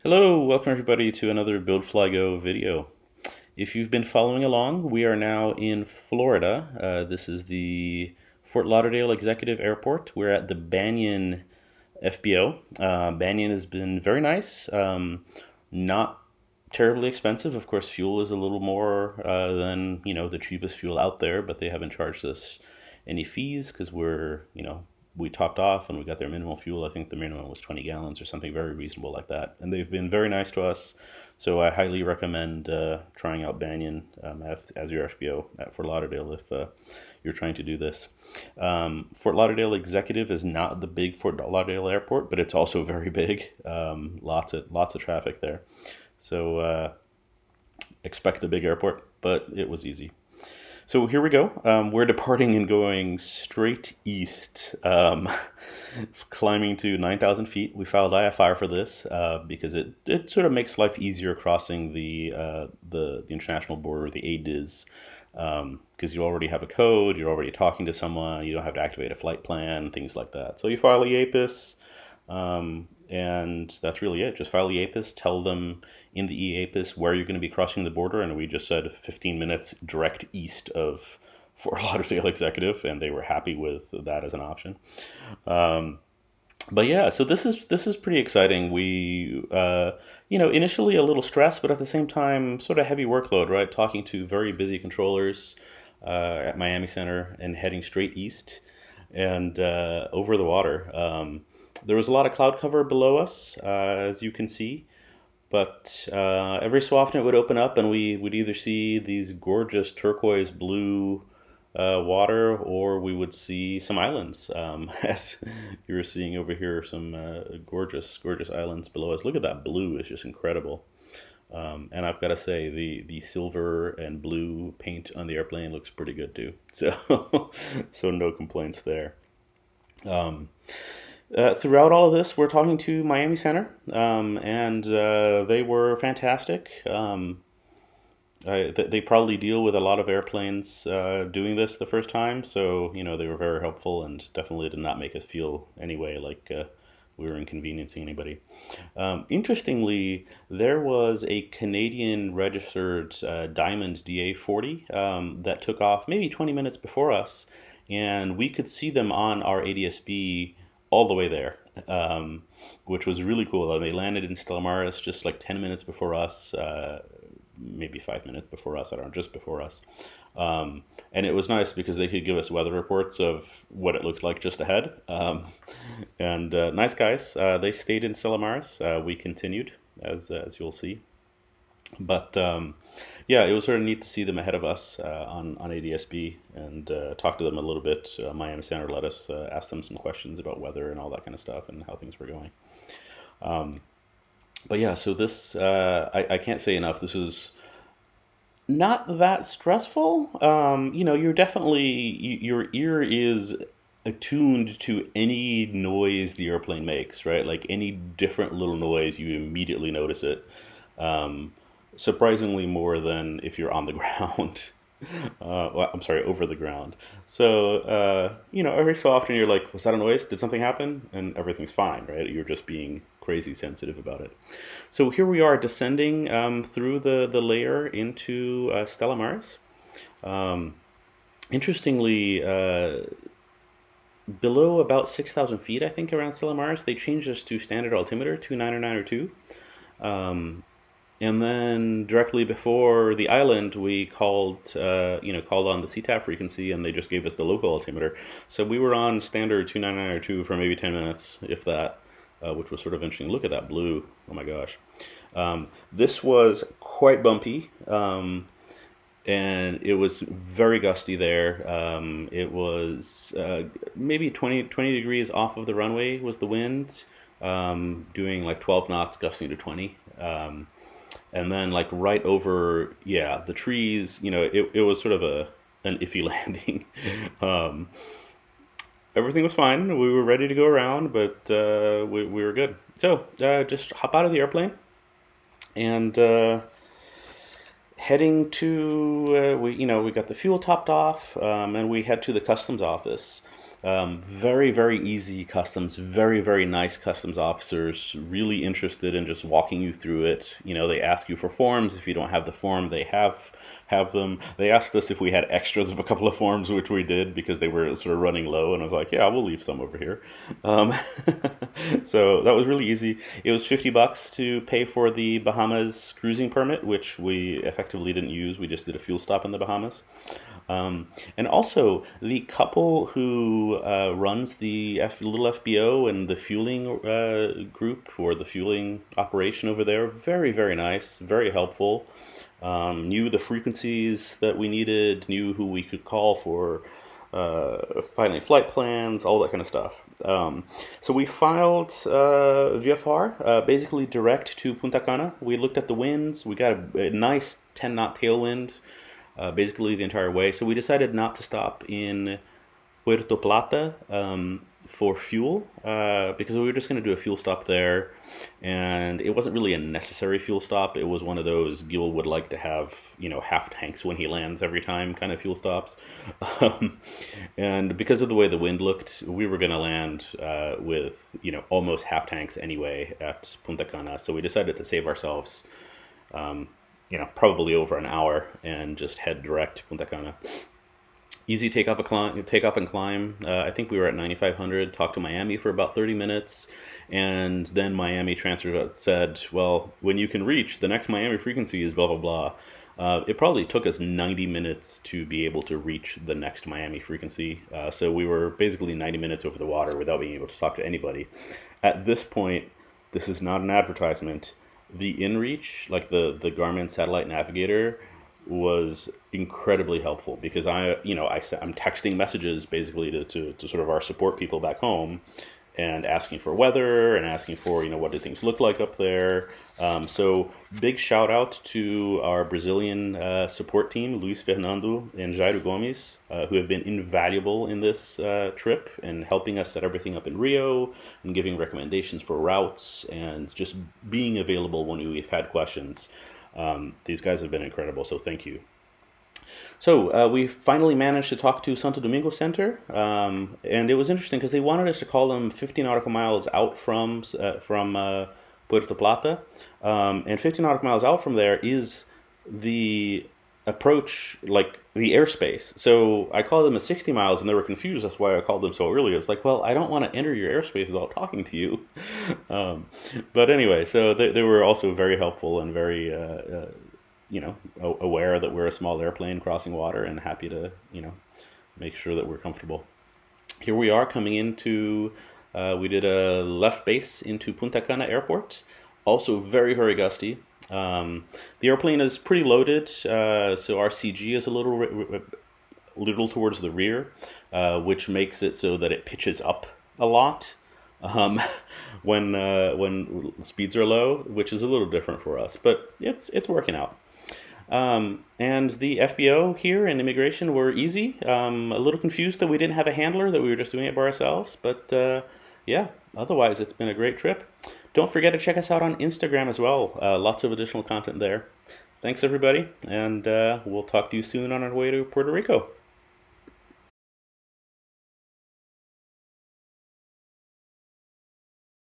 Hello, welcome everybody to another Build Fly Go video. If you've been following along, we are now in Florida. This is the Fort Lauderdale Executive Airport. We're at the Banyan FBO. Banyan has been very nice, not terribly expensive. Of course, fuel is a little more than the cheapest fuel out there, but they haven't charged us any fees because we topped off and we got their minimal fuel. I think the minimum was 20 gallons or something very reasonable like that. And they've been very nice to us. So I highly recommend trying out Banyan as your FBO at Fort Lauderdale if you're trying to do this. Fort Lauderdale Executive is not the big Fort Lauderdale airport, but it's also very big. Lots of traffic there. So expect a big airport, but it was easy. So here we go. We're departing and going straight east, climbing to 9,000 feet. We filed IFR for this because it sort of makes life easier crossing the international border, the ADIZ, because you already have a code, you're already talking to someone, you don't have to activate a flight plan, things like that. So you file EAPIS, and that's really it. Just file EAPIS, tell them in the EAPIS where you're going to be crossing the border, and we just said 15 minutes direct east of Fort Lauderdale Executive, and they were happy with that as an option. But yeah, so this is pretty exciting. We initially a little stressed, but at the same time sort of heavy workload, right? Talking to very busy controllers at Miami Center and heading straight east and over the water. There was a lot of cloud cover below us, as you can see, but every so often it would open up and we would either see these gorgeous turquoise blue water, or we would see some islands, as you were seeing over here, some gorgeous islands below us. Look at that blue, it's just incredible. And I've got to say, the silver and blue paint on the airplane looks pretty good too. So, so no complaints there. Throughout all of this, we're talking to Miami Center, and they were fantastic. They probably deal with a lot of airplanes doing this the first time, so they were very helpful and definitely did not make us feel anyway like we were inconveniencing anybody. Interestingly, there was a Canadian registered Diamond DA40 that took off maybe 20 minutes before us, and we could see them on our ADS-B all the way there, which was really cool. They landed in Stella Maris just like 10 minutes before us, maybe 5 minutes before us, I don't know, just before us. And it was nice because they could give us weather reports of what it looked like just ahead. And nice guys. They stayed in Stella Maris. We continued, as you'll see. But yeah, it was sort of neat to see them ahead of us on ADS-B and talk to them a little bit. Miami Center let us ask them some questions about weather and all that kind of stuff and how things were going. But yeah, so this, I can't say enough. This is not that stressful. You're definitely, your ear is attuned to any noise the airplane makes, right? Like any different little noise, you immediately notice it. Surprisingly more than if you're on the ground. Well, I'm sorry, over the ground. So, every so often you're like, was that a noise? Did something happen? And everything's fine, right? You're just being crazy sensitive about it. So here we are descending through the layer into Stella Maris. Interestingly, below about 6,000 feet, I think, around Stella Maris, they changed us to standard altimeter, 299 or 2. And then directly before the island, we called on the CTAF frequency, and they just gave us the local altimeter. So we were on standard 299 or 2 for maybe 10 minutes, if that, which was sort of interesting. Look at that blue. Oh my gosh. This was quite bumpy, and it was very gusty there. It was maybe 20 degrees off of the runway was the wind, doing like 12 knots, gusting to 20. And then like right over, the trees, it was sort of an iffy landing. Everything was fine. We were ready to go around, but we were good. So just hop out of the airplane and heading to, we got the fuel topped off, and we head to the customs office. Very, very easy customs, very, very nice customs officers, really interested in just walking you through it. You know, they ask you for forms. If you don't have the form, they have them. They asked us if we had extras of a couple of forms, which we did because they were sort of running low, and I was like, yeah, we'll leave some over here. Um, so that was really easy. It was $50 to pay for the Bahamas cruising permit, which we effectively didn't use. We just did a fuel stop in the Bahamas. And also, the couple who runs the little FBO and the fueling group or the fueling operation over there, very, very nice, very helpful. Knew the frequencies that we needed, knew who we could call for finding flight plans, all that kind of stuff. So we filed VFR, basically direct to Punta Cana. We looked at the winds. We got a nice 10 knot tailwind basically the entire way. So we decided not to stop in Puerto Plata for fuel because we were just going to do a fuel stop there, and it wasn't really a necessary fuel stop. It was one of those Gil would like to have, you know, half tanks when he lands every time kind of fuel stops. And because of the way the wind looked, we were going to land with, you know, almost half tanks anyway at Punta Cana. So we decided to save ourselves you know, probably over an hour and just head direct to Punta Cana. Easy takeoff and climb. I think we were at 9,500. Talked to Miami for about 30 minutes, and then Miami transferred said, "Well, when you can reach the next Miami frequency is blah blah blah." It probably took us 90 minutes to be able to reach the next Miami frequency. So we were basically 90 minutes over the water without being able to talk to anybody. At this point, this is not an advertisement. The InReach, like the Garmin satellite navigator, was incredibly helpful because I'm texting messages basically to sort of our support people back home and asking for weather and asking for, you know, what do things look like up there. So big shout out to our Brazilian support team, Luis Fernando and Jairo Gomes, who have been invaluable in this trip and helping us set everything up in Rio and giving recommendations for routes and just being available when we've had questions. These guys have been incredible, so thank you. So we finally managed to talk to Santo Domingo Center, and it was interesting because they wanted us to call them 50 nautical miles out from Puerto Plata, and 50 nautical miles out from there is the approach, like the airspace. So I called them at 60 miles, and they were confused. That's why I called them so early. It's like, well, I don't want to enter your airspace without talking to you. But anyway, so they were also very helpful and very you know, aware that we're a small airplane crossing water and happy to, you know, make sure that we're comfortable. Here we are coming into, we did a left base into Punta Cana Airport, also very, very gusty. The airplane is pretty loaded, so our CG is a little towards the rear, which makes it so that it pitches up a lot when speeds are low, which is a little different for us, but it's working out. And the FBO here and immigration were easy. A little confused that we didn't have a handler, that we were just doing it by ourselves. But yeah, otherwise it's been a great trip. Don't forget to check us out on Instagram as well. Lots of additional content there. Thanks everybody, and we'll talk to you soon on our way to Puerto Rico.